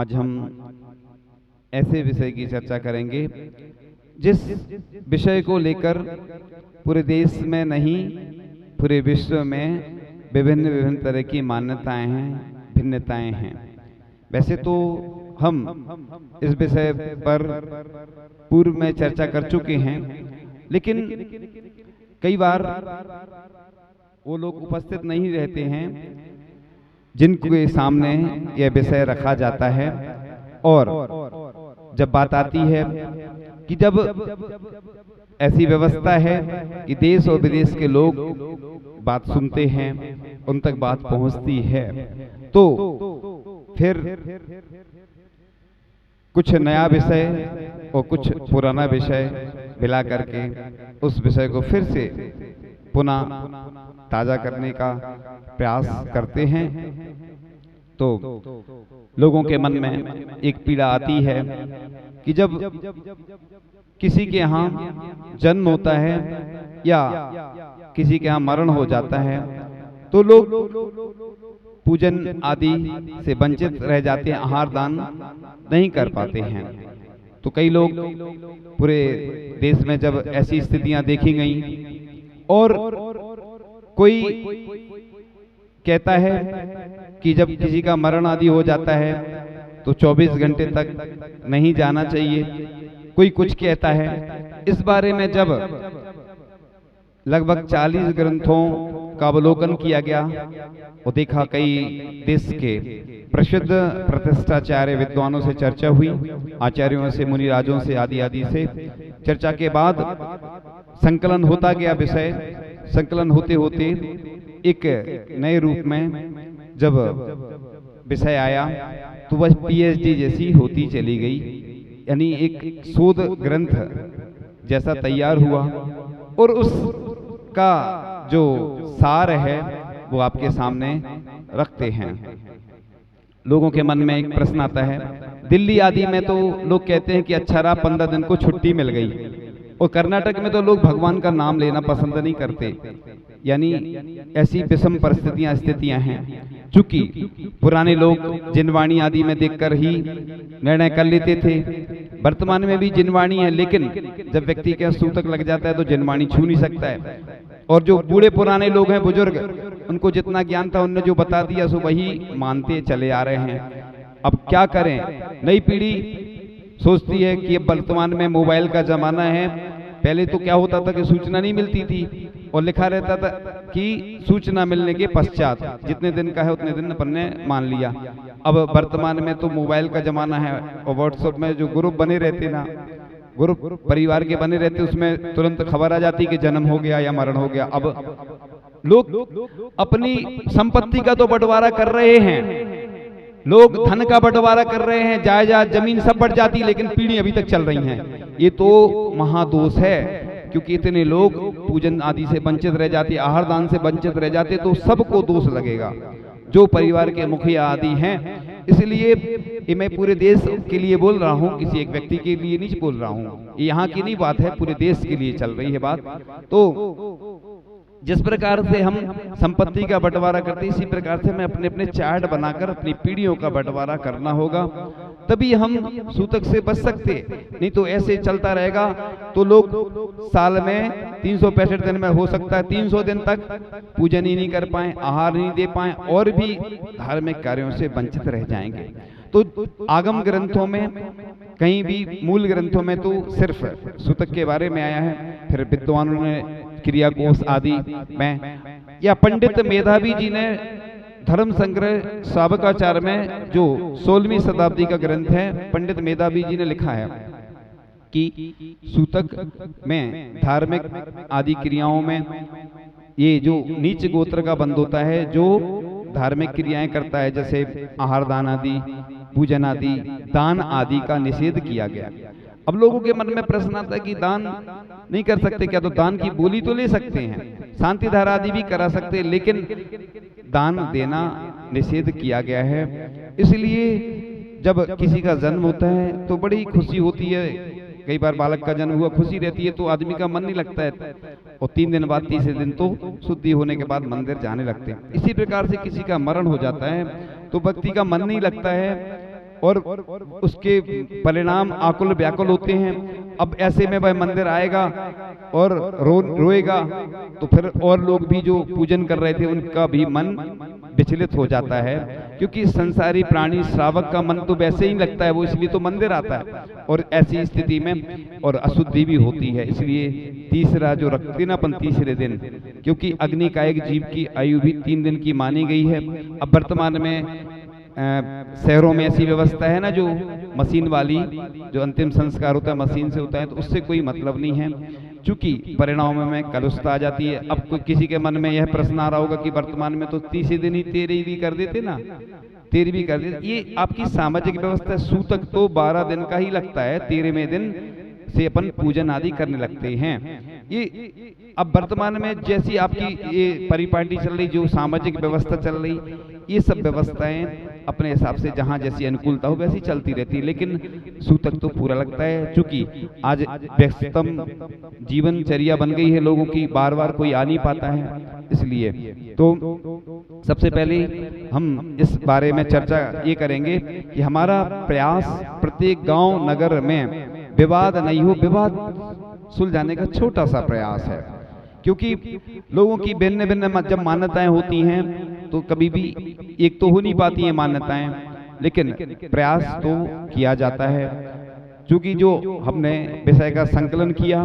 आज हम ऐसे विषय की चर्चा करेंगे जिस विषय को लेकर पूरे देश में नहीं पूरे विश्व में विभिन्न विभिन्न तरह की मान्यताएं हैं, भिन्नताएं हैं। वैसे तो हम इस विषय पर पूर्व में चर्चा कर चुके हैं, लेकिन कई बार वो लोग उपस्थित नहीं रहते हैं जिनके सामने यह विषय रखा जाता है। और जब बात आती है कि जब ऐसी व्यवस्था है कि देश और विदेश के लोग बात सुनते हैं, उन तक बात पहुंचती है, तो फिर कुछ नया विषय और कुछ पुराना विषय मिला करके उस विषय को फिर से पुनः ताजा करने का प्रयास करते हैं। तो लोगों के मन में एक पीड़ा आती है कि जब किसी के यहाँ जन्म होता है या किसी के यहाँ मरण हो जाता है तो लोग पूजन आदि से वंचित रह जाते हैं, आहार दान नहीं कर पाते हैं। तो कई लोग पूरे देश में जब ऐसी स्थितियां देखी गई और कोई कहता है कि जब किसी का मरण आदि हो जाता है तो 24 घंटे तक नहीं जाना चाहिए, कोई कुछ कहता है। इस बारे में जब लगभग 40 ग्रंथों का अवलोकन किया गया और देखा, कई देश के प्रसिद्ध प्रतिष्ठाचार्य विद्वानों से चर्चा हुई, आचार्यों से, मुनिराजों से, आदि आदि से चर्चा के बाद संकलन होता गया विषय। संकलन होते होते एक नए रूप में जब विषय आया तो वह पीएचडी जैसी होती चली गई, यानी एक शोध ग्रंथ जैसा तैयार हुआ और उसका जो सार है वो आपके सामने रखते हैं। लोगों के मन में एक प्रश्न आता है, दिल्ली आदि में तो लोग कहते हैं कि अच्छा रहा 15 दिन को छुट्टी मिल गई, और कर्नाटक में तो लोग भगवान का नाम लेना पसंद नहीं करते। यानी ऐसी विषम परिस्थितियां स्थितियां हैं। चूंकि पुराने लोग जिनवाणी आदि में देखकर ही निर्णय कर लेते थे, वर्तमान में भी जिनवाणी है, लेकिन जब व्यक्ति के सूतक लग जाता है तो जिनवाणी छू नहीं सकता है। और जो बूढ़े पुराने लोग हैं, बुजुर्ग, उनको जितना ज्ञान था उन्होंने जो बता दिया सो वही मानते चले आ रहे हैं। अब क्या करें? नई पीढ़ी सोचती है कि अब वर्तमान में मोबाइल का जमाना है। पहले तो क्या होता था कि सूचना नहीं मिलती थी और लिखा रहता था कि सूचना मिलने के पश्चात, जितने दिन का है उतने दिन अपन ने मान लिया। अब वर्तमान में तो मोबाइल का जमाना है और व्हाट्सएप में जो ग्रुप बने रहते ना, ग्रुप परिवार के बने रहते, उसमें तुरंत खबर आ जाती कि जन्म हो गया या मरण हो गया। अब लोग अपनी संपत्ति का तो बंटवारा कर रहे हैं, लोग धन का बंटवारा कर रहे हैं, जायदाद जमीन सब बढ़ जाती, लेकिन पीढ़ी अभी तक चल रही हैं। ये तो महादोष है, क्योंकि इतने लोग पूजन आदि से वंचित रह जाते, आहार दान से वंचित रह जाते, तो सबको दोष लगेगा जो परिवार के मुखिया आदि हैं। इसलिए ये मैं पूरे देश के लिए बोल रहा हूँ, किसी एक व्यक्ति के लिए नहीं बोल रहा हूँ। यहाँ की नहीं बात है, पूरे देश के लिए चल रही है बात। तो जिस प्रकार से हम संपत्ति का बंटवारा करते हैं, इसी प्रकार से हमें अपने अपने चार्ट बनाकर अपनी पीढ़ियों का बंटवारा करना होगा, तभी हम सूतक से बच सकते। नहीं तो ऐसे चलता रहेगा तो लोग साल में 365 दिन में हो सकता है 300 दिन तक पूजन ही नहीं कर पाए, आहार नहीं दे पाए और भी धार्मिक कार्यों से वंचित रह जाएंगे। तो आगम ग्रंथों में, कहीं भी मूल ग्रंथों में तो सिर्फ सूतक के बारे में आया है, फिर विद्वानों ने क्रिया कोश आदि में, या पंडित मेधावी जी ने धर्म संग्रह साबकाचार में जो 16वीं शताब्दी का ग्रंथ है, पंडित मेधावी जी ने लिखा है कि सूतक में धार्मिक आदि क्रियाओं में ये जो नीच गोत्र का बंद होता है, जो धार्मिक क्रियाएं करता है, जैसे आहार दान आदि, पूजन आदि, दान आदि का निषेध किया गया। अब लोगों के मन में प्रश्न आता है कि दान नहीं कर सकते क्या? तो दान की बोली तो ले सकते हैं, शांति धारा आदि भी करा सकते हैं, लेकिन दान देना निषेध किया गया है। इसलिए जब किसी का जन्म होता है तो बड़ी खुशी होती है। कई बार बालक का जन्म हुआ, खुशी रहती है, तो आदमी का मन नहीं लगता है, और 3 दिन बाद, तीसरे दिन तो शुद्धि होने के बाद मंदिर जाने लगते हैं। इसी प्रकार से किसी का मरण हो जाता है तो व्यक्ति का मन नहीं लगता है, और उसके परिणाम आकुल व्याकुल होते हैं। अब ऐसे में वह मंदिर आएगा और रोएगा तो फिर और लोग भी जो पूजन कर रहे थे उनका भी मन विचलित हो जाता है, क्योंकि संसारी प्राणी श्रावक का मन तो वैसे ही लगता है, वो इसलिए तो मंदिर आता है। और ऐसी स्थिति में और अशुद्धि भी होती है, इसलिए तीसरा जो रखते ना अपन तीसरे दिन, क्योंकि अग्नि का एक जीव की आयु भी 3 दिन की मानी गई है। अब वर्तमान में शहरों में ऐसी व्यवस्था है ना, जो मशीन वाली, जो अंतिम संस्कार होता है मशीन से होता है, तो उससे कोई मतलब नहीं है, चूंकि परिणाम में कलुषता आ जाती है। अब कोई किसी के मन में यह प्रश्न आ रहा होगा कि वर्तमान में तो तीसरे दिन ही तेरे भी कर देते ना, तेरे भी कर देते। ये आपकी सामाजिक व्यवस्था, सूतक तो 12 दिन का ही लगता है, 13वें दिन से अपन पूजन आदि करने लगते हैं। ये अब वर्तमान में जैसी आपकी ये परिपाटी चल रही, जो सामाजिक व्यवस्था चल रही, ये सब व्यवस्थाएं अपने हिसाब से जहां जैसी अनुकूलता हो वैसी चलती रहती है, लेकिन सूतक तो पूरा लगता है। चूंकि आज व्यस्तम जीवनचर्या बन गई है लोगों की, बार बार कोई आ नहीं पाता है, इसलिए तो सबसे पहले हम इस बारे में चर्चा ये करेंगे कि हमारा प्रयास प्रत्येक गांव नगर में विवाद नहीं हो, विवाद सुलझाने का छोटा सा प्रयास है। क्योंकि लोगों की भिन्न भिन्न जब मान्यताएं होती हैं तो कभी भी एक तो हो नहीं पाती हैं मान्यताएं, लेकिन प्रयास तो किया जाता है। क्योंकि जो हमने विषय का संकलन किया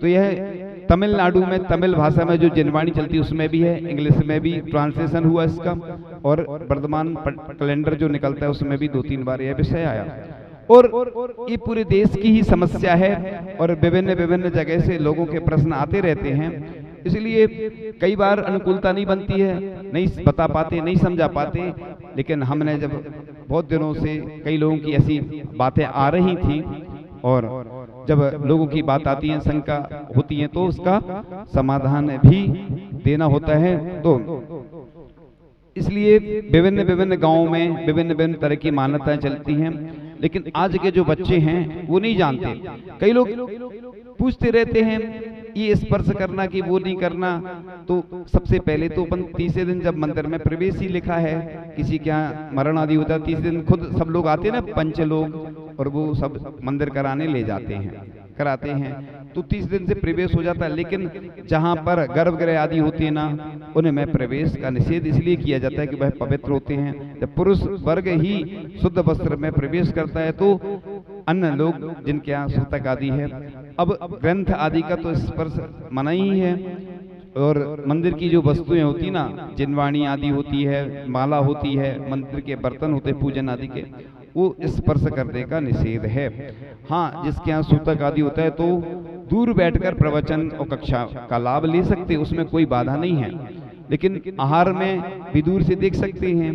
तो यह तमिलनाडु में तमिल भाषा में जो जिनवाणी चलती है उसमें भी है, इंग्लिश में भी ट्रांसलेशन हुआ इसका, और वर्तमान कैलेंडर जो निकलता है उसमें भी 2-3 बार यह विषय आया। और ये पूरे देश की ही समस्या है और विभिन्न विभिन्न जगह से लोगों के प्रश्न आते रहते हैं, इसलिए कई बार अनुकूलता नहीं बनती है, नहीं बता पाते, नहीं समझा पाते। लेकिन हमने जब बहुत दिनों से कई लोगों की ऐसी बातें आ रही थी और जब लोगों की बात आती है, शंका होती है, तो उसका समाधान भी देना होता है। तो इसलिए विभिन्न विभिन्न गांवों में विभिन्न विभिन्न तरह की मान्यताएं चलती हैं, लेकिन आज के जो बच्चे हैं वो नहीं जानते। कई लोग पूछते रहते हैं ये स्पर्श करना कि वो नहीं करना, तो सबसे पहले तो अपन तीसरे दिन जब मंदिर में प्रवेश ही लिखा है, किसी के यहाँ मरण आदि होता है, तीसरे दिन खुद सब लोग आते हैं ना, पंच लोग, और वो सब मंदिर कराने ले जाते हैं, कराते हैं, तो 30 दिन से प्रवेश हो जाता है। लेकिन जहाँ पर गर्भगृह आदि होते हैं ना, उनमें प्रवेश का निषेध इसलिए किया जाता है कि वह पवित्र होते हैं। जब पुरुष वर्ग ही शुद्ध वस्त्र में प्रवेश करता है तो अन्य लोग जिनके यहाँ सूतक आदि है, अब ग्रंथ आदि का तो स्पर्श मना ही है। और मंदिर की जो वस्तुएं होती ना, जिनवाणी आदि होती है, माला होती है, मंदिर के बर्तन होते पूजन आदि के, वो स्पर्श करने का निषेध है। हाँ, जिसके यहाँ सूतक आदि होता है तो दूर बैठकर प्रवचन और कक्षा का लाभ ले सकते, उसमें कोई बाधा नहीं है। लेकिन आहार में भी दूर से देख सकते हैं।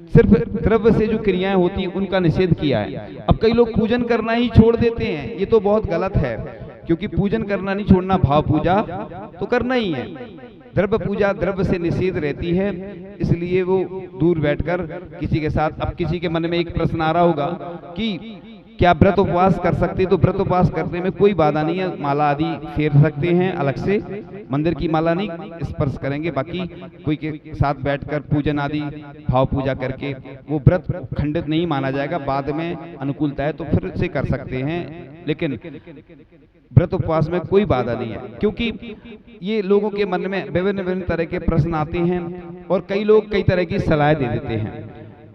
सिर्फ द्रव्य से जो क्रियाएं होती हैं उनका निषेध किया है। अब कई लोग पूजन करना ही छोड़ देते हैं, ये तो बहुत गलत है, क्योंकि पूजन करना नहीं छोड़ना, भाव पूजा तो करना ही है। द्रव्य पूजा द्रव्य से निषेध रहती है, इसलिए वो दूर बैठकर किसी के साथ, अब किसी के मन में एक प्रश्न आ रहा होगा कि क्या व्रत उपवास कर सकते, तो व्रत उपवास करने में कोई बाधा नहीं है, माला आदि फेर सकते हैं, अलग से मंदिर की माला नहीं स्पर्श करेंगे, बाकी कोई के साथ बैठकर पूजन आदि भाव पूजा करके वो व्रत खंडित नहीं माना जाएगा। बाद में अनुकूलता है तो फिर से कर सकते हैं, लेकिन व्रत उपवास में कोई बाधा नहीं है। क्योंकि ये लोगों के मन में विभिन्न विभिन्न तरह के प्रश्न आते हैं और कई लोग कई तरह की सलाह दे देते हैं।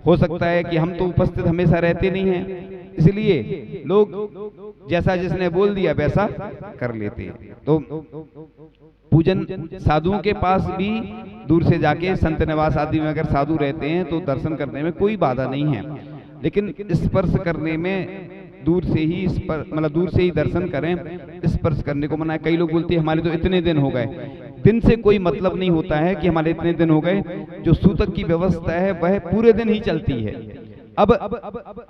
हो सकता है कि हम तो उपस्थित हमेशा रहते नहीं हैं, इसलिए लोग जैसा जिसने बोल दिया वैसा कर लेते हैं। तो पूजन साधुओं के पास भी दूर से जाके संत निवास आदि में अगर साधु रहते हैं तो दर्शन करने में कोई बाधा नहीं है, लेकिन स्पर्श करने में दूर से ही मतलब दूर से ही दर्शन करें, स्पर्श करने को मना है। कई लोग बोलते हैं हमारे तो इतने दिन हो गए, दिन से कोई मतलब नहीं होता है कि हमारे इतने दिन हो गए। जो सूतक की व्यवस्था है वह पूरे दिन ही चलती है। अब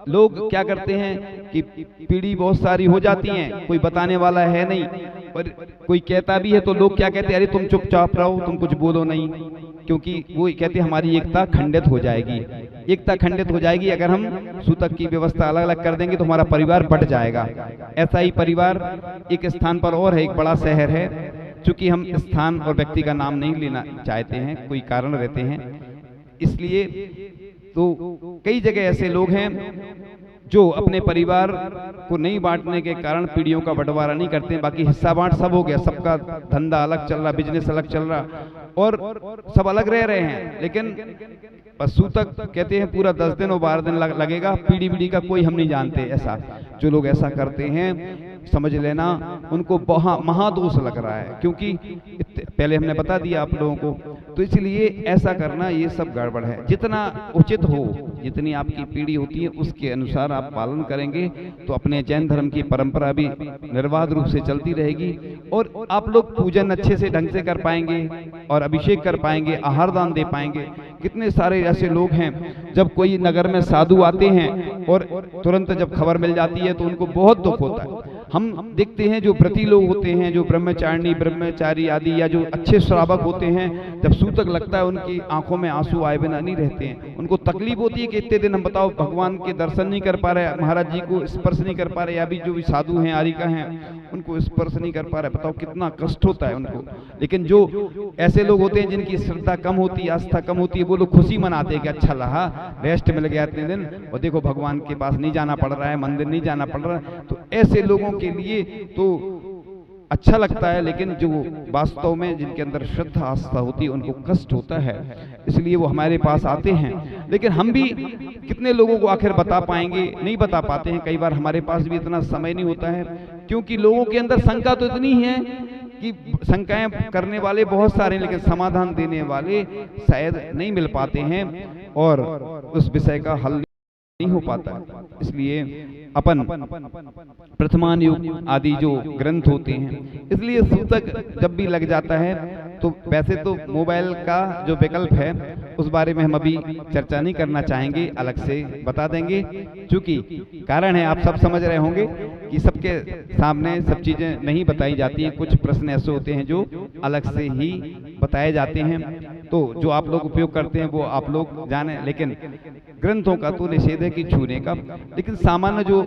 लोग क्या करते हैं कि पीढ़ी बहुत सारी हो जाती हैं, कोई बताने वाला है नहीं, और कोई कहता भी है तो लोग क्या कहते हैं, अरे तुम चुपचाप रहो, तुम कुछ बोलो नहीं, क्योंकि वो कहते हैं हमारी एकता खंडित हो जाएगी। एकता खंडित हो जाएगी अगर हम सूतक की व्यवस्था अलग अलग कर देंगे तो हमारा परिवार बढ़ जाएगा। ऐसा ही परिवार एक स्थान पर और है, एक बड़ा शहर है, चूंकि हम स्थान और व्यक्ति का नाम नहीं लेना चाहते हैं, कोई कारण रहते हैं, इसलिए तो कई जगह ऐसे लोग हैं जो अपने परिवार को नहीं बांटने के कारण पीढ़ियों का बंटवारा नहीं करते हैं। बाकी हिस्सा बांट सब हो गया, सबका धंधा अलग चल रहा, बिजनेस अलग चल रहा और सब अलग रह रहे हैं, लेकिन बस सूतक कहते हैं पूरा 10 दिन और 12 दिन लगेगा, पीढ़ी पीढ़ी का कोई हम नहीं जानते। ऐसा जो लोग ऐसा करते हैं समझ लेना उनको महादोष लग रहा है, क्योंकि पहले हमने बता दिया आप लोगों को। तो इसलिए ऐसा करना ये सब गड़बड़ है। जितना उचित हो, जितनी आपकी पीढ़ी होती है उसके अनुसार आप पालन करेंगे तो अपने जैन धर्म की परंपरा भी निर्बाध रूप से चलती रहेगी और आप लोग पूजन अच्छे से ढंग से कर पाएंगे और अभिषेक कर पाएंगे, आहार दान दे पाएंगे। कितने सारे ऐसे लोग हैं, जब कोई नगर में साधु आते हैं और तुरंत जब खबर मिल जाती है तो उनको बहुत दुख होता है। हम देखते हैं जो व्रती लोग होते हैं, जो ब्रह्मचारिणी ब्रह्मचारी आदि या जो अच्छे श्रावक होते हैं, जब सूतक लगता है उनकी आंखों में आंसू आए बिना नहीं रहते हैं। उनको तकलीफ होती है कि इतने दिन हम बताओ भगवान के दर्शन नहीं कर पा रहे, महाराज जी को स्पर्श नहीं कर पा रहे, या भी जो भी साधु हैं आरिका हैं उनको स्पर्श नहीं कर पा रहे। बताओ कितना कष्ट होता है उनको। लेकिन जो ऐसे लोग होते हैं जिनकी श्रद्धा कम होती है, आस्था कम होती है, वो लोग खुशी मनाते हैं कि अच्छा रहा, रेस्ट मिल गया इतने दिन और देखो भगवान के पास नहीं जाना पड़ रहा है, मंदिर नहीं जाना पड़ रहा है। तो ऐसे लोगों के लिए तो अच्छा लगता है, लेकिन जो वास्तव में जिनके अंदर श्रद्धा आस्था होती है उनको कष्ट होता है, इसलिए वो हमारे पास आते हैं। लेकिन हम भी कितने लोगों को आखिर बता पाएंगे, नहीं बता पाते हैं। कई बार हमारे पास भी इतना समय नहीं होता है, क्योंकि लोगों के अंदर शंका तो इतनी है कि शंकाएं करने वाले बहुत सारे हैं, लेकिन समाधान देने वाले शायद नहीं मिल पाते हैं और उस विषय का हल नहीं हो पाता है। इसलिए अपन प्रथमान युग आदि जो ग्रंथ होते हैं, इसलिए सूतक जब भी लग जाता है तो वैसे तो मोबाइल का जो विकल्प है उस बारे में हम अभी चर्चा नहीं करना चाहेंगे, अलग से बता देंगे। क्योंकि कारण है आप सब समझ रहे होंगे कि सबके सामने सब चीजें नहीं बताई जाती हैं, कुछ प्रश्न ऐसे होते हैं जो अलग से ही बताए जाते हैं। तो जो आप लोग उपयोग करते हैं वो आप लोग जाने, लेकिन ग्रंथों का तो निषेध है कि छूने का। लेकिन सामान्य जो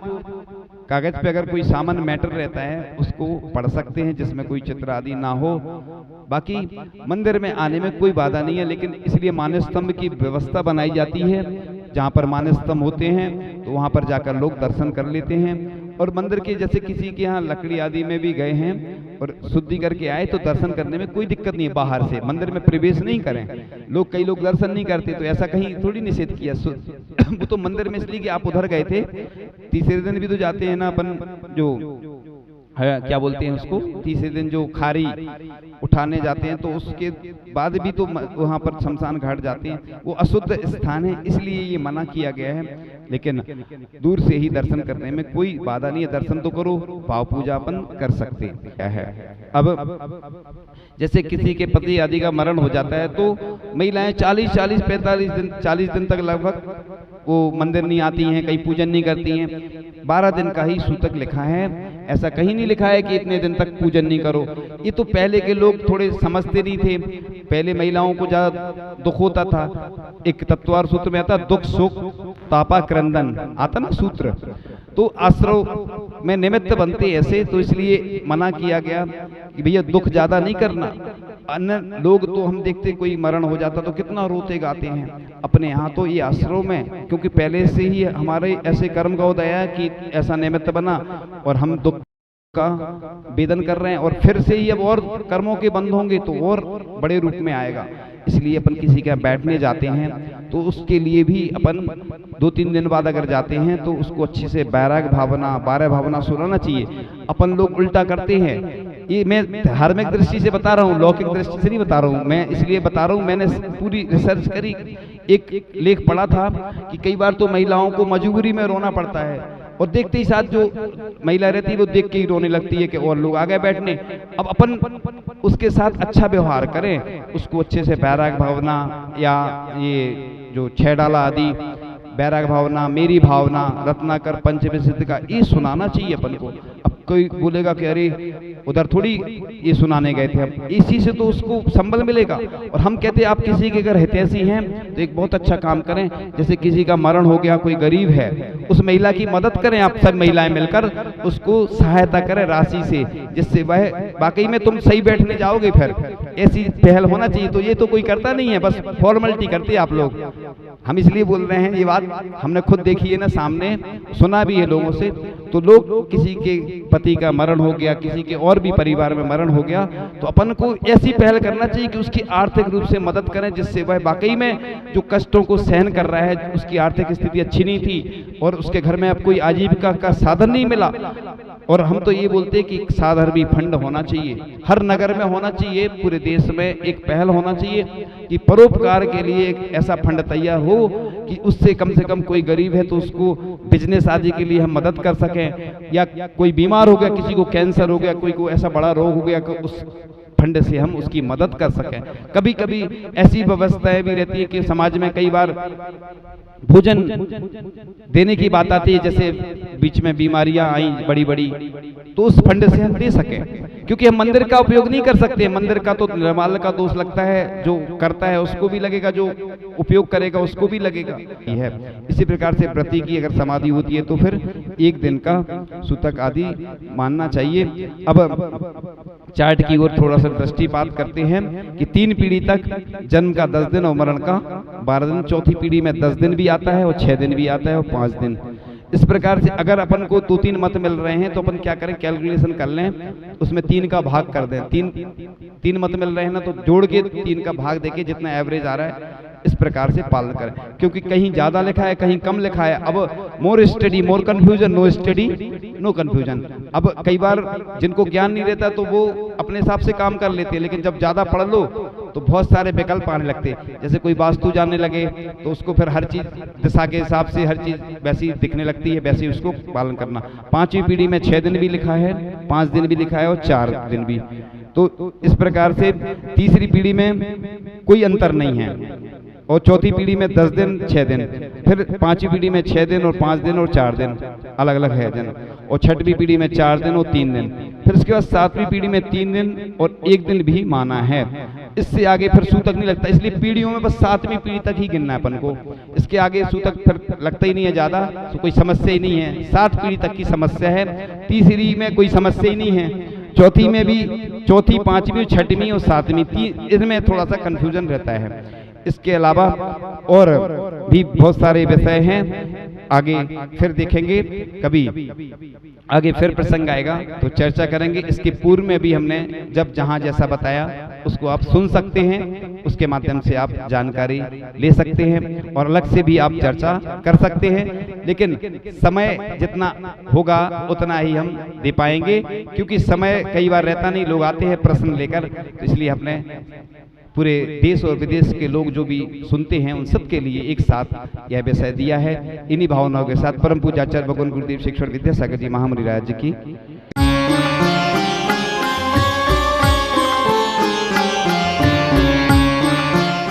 कागज पे अगर कोई सामान्य मैटर रहता है उसको पढ़ सकते हैं, जिसमें कोई चित्र आदि ना हो। बाकी मंदिर में आने में कोई बाधा नहीं है, लेकिन इसलिए मानस्तंभ की व्यवस्था बनाई जाती है। जहाँ पर मानस्तंभ होते हैं तो वहाँ पर जाकर लोग दर्शन कर लेते हैं। और मंदिर के जैसे किसी के यहाँ लकड़ी आदि में भी गए हैं और शुद्धि करके आए तो दर्शन करने में कोई दिक्कत नहीं है। बाहर से मंदिर में प्रवेश नहीं करें लोग, कई लोग दर्शन नहीं करते, तो ऐसा कहीं थोड़ी निषेध किया। वो तो मंदिर में इसलिए कि आप उधर गए थे, तीसरे दिन भी तो जाते हैं ना अपन, जो है क्या बोलते हैं उसको, तीसरे दिन जो खारी उठाने जाते हैं तो उसके बाद भी तो वहाँ पर शमशान घाट जाते हैं, वो अशुद्ध स्थान है, इसलिए ये मना किया गया है। लेकिन दूर से ही दर्शन करने में कोई बाधा नहीं है, दर्शन तो करो, भाव पूजा अपन कर सकते हैं। अब जैसे किसी के पति आदि का मरण हो जाता है तो महिलाएं 40 दिन तक लगभग वो मंदिर नहीं आती हैं, कहीं पूजन नहीं करती हैं। 12 दिन का ही सूतक लिखा है, ऐसा कहीं नहीं लिखा है कि इतने दिन तक पूजन नहीं करो। ये तो पहले के लोग थोड़े समझते नहीं थे, पहले महिलाओं को ज्यादा दुख होता था। एक तत्वार सूत्र में आता दुख सुख तापा क्रंदन आता ना सूत्र, तो आश्रव में निमित्त बनते ऐसे, तो इसलिए मना किया गया कि भैया दुख ज्यादा नहीं करना। अन्य लोग तो हम देखते कोई मरण हो जाता तो कितना रोते गाते हैं, अपने यहाँ तो ये आश्रव में, क्योंकि पहले से ही हमारे ऐसे कर्म का उदय है कि ऐसा निमित्त बना और हम दुख का वेदन कर रहे हैं, और फिर से ही अब और कर्मों के बंध होंगे तो और बड़े रूप में आएगा। इसलिए अपन किसी के बैठने जाते हैं तो उसके लिए भी अपन 2-3 दिन बाद अगर जाते हैं तो उसको अच्छे से बैराग भावना 12 भावना सुनाना चाहिए। अपन लोग उल्टा करते हैं, ये मैं धार्मिक दृष्टि से बता रहा हूँ, लौकिक दृष्टि से नहीं बता रहा हूँ। मैं इसलिए बता रहा हूँ, मैंने पूरी रिसर्च करी, एक लेख पढ़ा था कि कई बार तो महिलाओं को मजबूरी में रोना पड़ता है और देखते ही साथ जो महिला रहती है वो देख के ही रोने लगती है कि और लोग आ गए बैठने। अब अपन उसके साथ अच्छा व्यवहार करें, उसको अच्छे से बैराग भावना या ये जो 6 डाला आदि बैराग भावना, मेरी भावना, रत्नाकर पंचविंशति का ये सुनाना चाहिए अपन को। अब कोई बोलेगा कि अरे उधर थोड़ी ये सुनाने गए थे हम, इसी से तो उसको संबल मिलेगा। और हम कहते हैं आप किसी के अगर हितैषी हैं तो एक बहुत अच्छा काम करें, जैसे किसी का मरण हो गया, कोई गरीब है, उस महिला की मदद करें, आप सब महिलाएं मिलकर उसको सहायता करें राशि से, जिससे वह वाकई में तुम सही बैठने जाओगे। फिर ऐसी पहल होना चाहिए। तो ये तो कोई करता नहीं है, बस फॉर्मेलिटी करते हैं आप लोग। हम इसलिए बोल रहे हैं, ये बात हमने खुद देखी है ना, सामने सुना भी है लोगों से। तो लोग किसी के पति का मरण हो गया, किसी के और भी परिवार में मरण हो गया, तो अपन को ऐसी पहल करना चाहिए कि उसकी आर्थिक रूप से मदद करें, जिससे वह वाकई में जो कष्टों को सहन कर रहा है, उसकी आर्थिक स्थिति अच्छी नहीं थी और उसके घर में अब कोई आजीविका का साधन नहीं मिला। और हम तो ये बोलते हैं कि साधर्मी फंड होना चाहिए, हर नगर में होना चाहिए, पूरे देश में एक पहल होना चाहिए कि परोपकार के लिए एक ऐसा फंड तैयार हो कि उससे कम से कम कोई गरीब है तो उसको बिजनेस आदि के लिए हम मदद कर सकें, या कोई बीमार हो गया, किसी को कैंसर हो गया, कोई को ऐसा बड़ा रोग हो गया कि उस फंड से हम उसकी मदद कर सकें। कभी कभी ऐसी व्यवस्थाएं भी रहती है कि समाज में कई बार भोजन देने की बात आती है, जैसे बीच में बीमारियां आई बड़ी बड़ी, तो उस फंड से हम दे सकें, क्योंकि हम मंदिर का उपयोग नहीं कर सकते। मंदिर का तो निर्माल का दोष लगता है, जो करता है उसको भी लगेगा, जो उपयोग करेगा उसको भी लगेगा। ये है इसी प्रकार से व्रती की अगर समाधि होती है तो फिर एक दिन का सूतक आदि मानना चाहिए। अब चार्ट की ओर थोड़ा सा दृष्टिपात करते हैं कि 3 पीढ़ी तक जन्म का 10 दिन और मरण का 12 दिन, चौथी पीढ़ी में 10 दिन भी आता है और 6 दिन भी आता है और 5 दिन। इस प्रकार से अगर अपन को 2-3 मत मिल रहे हैं तो अपन क्या करें, कैलकुलेशन कर लें, उसमें 3 का भाग कर दें। 3 मत मिल रहे हैं ना, तो जोड़ के 3 का भाग देके जितना एवरेज आ रहा है इस प्रकार से पालन करें, क्योंकि कहीं ज्यादा लिखा है कहीं कम लिखा है। अब more study more confusion, no study no confusion. अब कई बार जिनको ज्ञान नहीं रहता तो वो अपने हिसाब से काम कर लेते हैं, लेकिन जब ज्यादा पढ़ लो तो बहुत सारे विकल्प आने लगते हैं। जैसे कोई वास्तु जानने लगे तो उसको फिर हर चीज दिशा के हिसाब से हर चीज वैसी दिखने लगती है, वैसे उसको पालन करना। 5वीं पीढ़ी में 6 दिन भी लिखा है, 5 दिन भी लिखा है और 4 दिन भी। तो इस प्रकार से तीसरी पीढ़ी में कोई अंतर नहीं है, और चौथी पीढ़ी में 10 दिन 6 दिन, फिर 5वीं पीढ़ी में 6 दिन और 5 दिन और 4 दिन अलग अलग है जन, और 6वीं पीढ़ी में 4 दिन और 3 दिन, फिर उसके बाद 7वीं पीढ़ी में 3 दिन और 1 दिन भी माना है। इससे आगे फिर सूतक नहीं लगता, इसलिए पीढ़ियों में बस 7वीं पीढ़ी तक ही गिनना है अपन को। इसके आगे सूतक फिर लगता ही नहीं है ज्यादा, तो कोई समस्या ही नहीं है। 7 पीढ़ी तक की समस्या है, तीसरी में कोई समस्या ही नहीं है, चौथी में भी, चौथी 5वीं 6वीं और 7वीं, इनमें थोड़ा सा कंफ्यूजन रहता है। इसके अलावा और भी बहुत सारे विषय हैं, आगे फिर देखेंगे, कभी आगे फिर प्रसंग आएगा तो चर्चा करेंगे। इसके पूर्व में भी हमने जब जहां जैसा बताया उसको आप सुन सकते हैं, उसके माध्यम से आप जानकारी ले सकते हैं और अलग से भी आप चर्चा कर सकते हैं। लेकिन समय जितना होगा उतना ही हम दे पाएंगे, क्योंकि समय कई बार रहता नहीं, लोग आते हैं प्रश्न लेकर, तो इसलिए हमने पूरे देश और विदेश के लोग जो भी सुनते हैं उन सब के लिए एक साथ यह विषय दिया है। इन्हीं भावनाओं के साथ परम पूज्य आचार्य भगवान गुरुदेव शिक्षण विद्यासागर जी महामुनि राज की